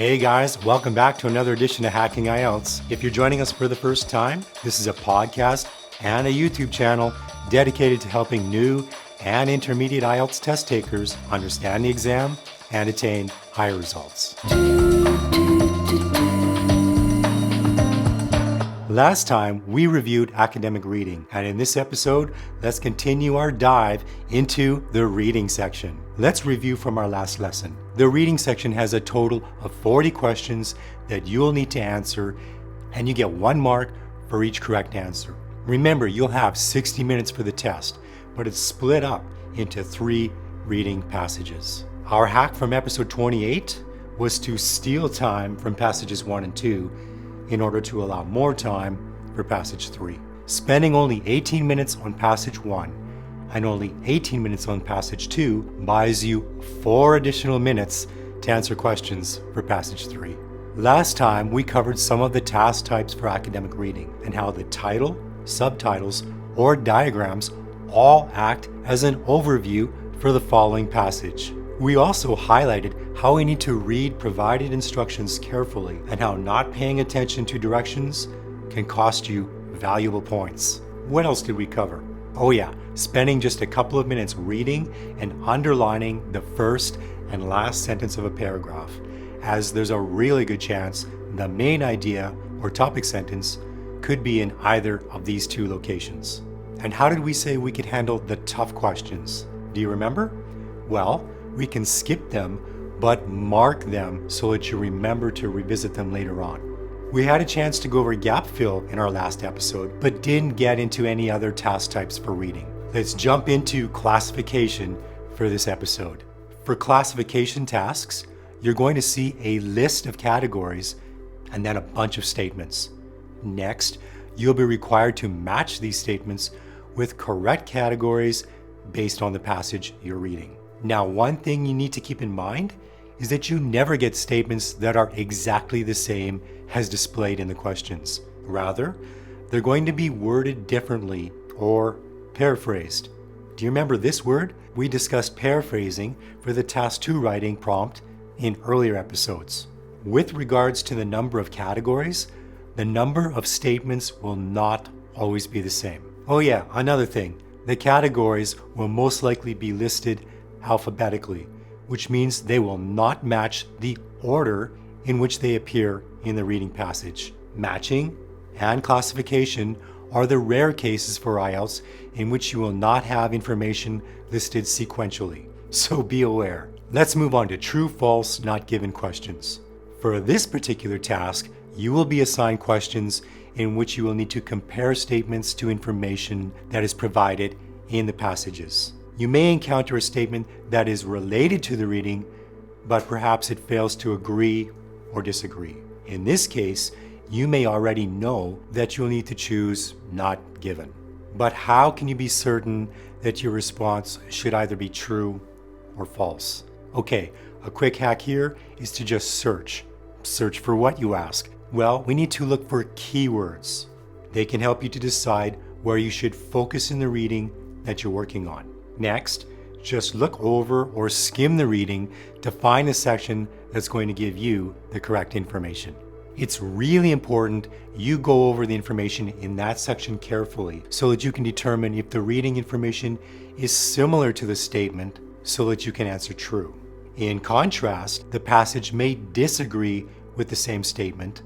Hey guys, welcome back to another edition of Hacking IELTS. If you're joining us for the first time, this is a podcast and a YouTube channel dedicated to helping new and intermediate IELTS test takers understand the exam and attain higher results. Last time, we reviewed academic reading, and in this episode, let's continue our dive into the reading section. Let's review from our last lesson. The reading section has a total of 40 questions that you'll need to answer, and you get 1 mark for each correct answer. Remember, you'll have 60 minutes for the test, but it's split up into 3 reading passages. Our hack from episode 28 was to steal time from passages 1 and 2 in order to allow more time for passage 3. Spending only 18 minutes on passage 1 and only 18 minutes on passage 2 buys you 4 additional minutes to answer questions for passage 3. Last time, we covered some of the task types for academic reading and how the title, subtitles, or diagrams all act as an overview for the following passage. We also highlighted how we need to read provided instructions carefully and how not paying attention to directions can cost you valuable points. What else did we cover? Oh yeah, spending just a couple of minutes reading and underlining the first and last sentence of a paragraph, as there's a really good chance the main idea or topic sentence could be in either of these 2 locations. And how did we say we could handle the tough questions? Do you remember? Well, we can skip them, but mark them so that you remember to revisit them later on. We had a chance to go over gap fill in our last episode, but didn't get into any other task types for reading. Let's jump into classification for this episode. For classification tasks, you're going to see a list of categories and then a bunch of statements. Next, you'll be required to match these statements with correct categories based on the passage you're reading. Now, one thing you need to keep in mind is that you never get statements that are exactly the same as displayed in the questions. Rather, they're going to be worded differently or paraphrased. Do you remember this word? We discussed paraphrasing for the Task 2 writing prompt in earlier episodes. With regards to the number of categories, the number of statements will not always be the same. Oh yeah, another thing, the categories will most likely be listed alphabetically, which means they will not match the order in which they appear in the reading passage. Matching and classification are the rare cases for IELTS in which you will not have information listed sequentially, so be aware. Let's move on to true, false, not given questions. For this particular task, you will be assigned questions in which you will need to compare statements to information that is provided in the passages. You may encounter a statement that is related to the reading, but perhaps it fails to agree or disagree. In this case, you may already know that you'll need to choose not given. But how can you be certain that your response should either be true or false? Okay, a quick hack here is to just search. Search for what, you ask? Well, we need to look for keywords. They can help you to decide where you should focus in the reading that you're working on. Next, just look over or skim the reading to find a section that's going to give you the correct information. It's really important you go over the information in that section carefully so that you can determine if the reading information is similar to the statement so that you can answer true. In contrast, the passage may disagree with the same statement,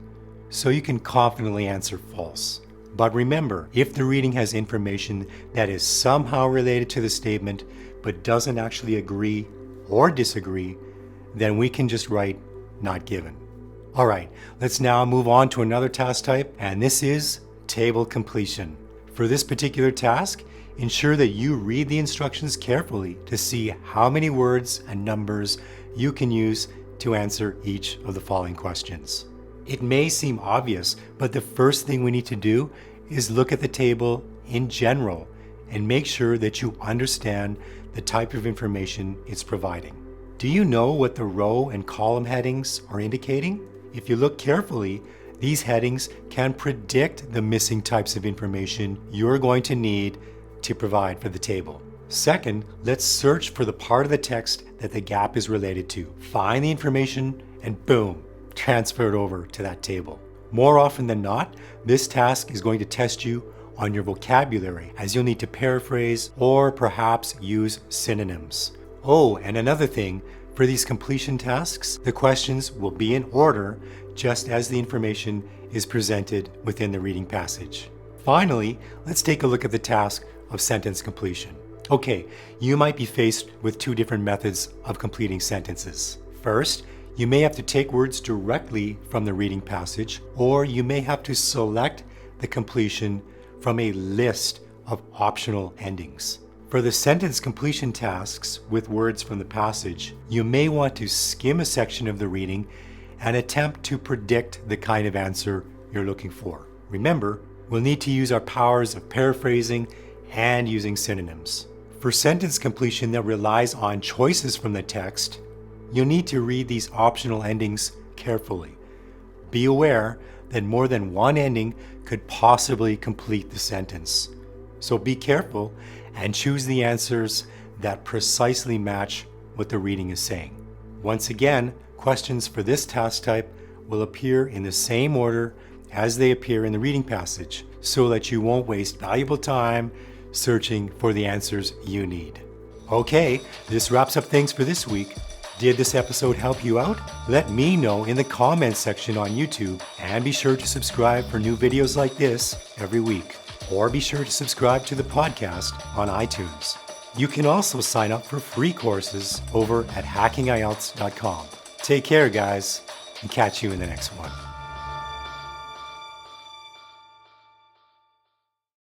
so you can confidently answer false. But remember, if the reading has information that is somehow related to the statement but doesn't actually agree or disagree, then we can just write not given. All right, let's now move on to another task type, and this is table completion. For this particular task, ensure that you read the instructions carefully to see how many words and numbers you can use to answer each of the following questions. It may seem obvious, but the first thing we need to do is look at the table in general and make sure that you understand the type of information it's providing. Do you know what the row and column headings are indicating? If you look carefully, these headings can predict the missing types of information you're going to need to provide for the table. Second, let's search for the part of the text that the gap is related to. Find the information and boom, transfer it over to that table. More often than not, this task is going to test you on your vocabulary, as you'll need to paraphrase or perhaps use synonyms. Oh, and another thing, for these completion tasks, the questions will be in order just as the information is presented within the reading passage. Finally, let's take a look at the task of sentence completion. Okay, you might be faced with two different methods of completing sentences. First, you may have to take words directly from the reading passage, or you may have to select the completion from a list of optional endings. For the sentence completion tasks with words from the passage, you may want to skim a section of the reading and attempt to predict the kind of answer you're looking for. Remember, we'll need to use our powers of paraphrasing and using synonyms. For sentence completion that relies on choices from the text, you'll need to read these optional endings carefully. Be aware that more than one ending could possibly complete the sentence. So be careful and choose the answers that precisely match what the reading is saying. Once again, questions for this task type will appear in the same order as they appear in the reading passage, so that you won't waste valuable time searching for the answers you need. Okay, this wraps up things for this week. Did this episode help you out? Let me know in the comments section on YouTube, and be sure to subscribe for new videos like this every week. Or be sure to subscribe to the podcast on iTunes. You can also sign up for free courses over at hackingielts.com. Take care, guys, and catch you in the next one.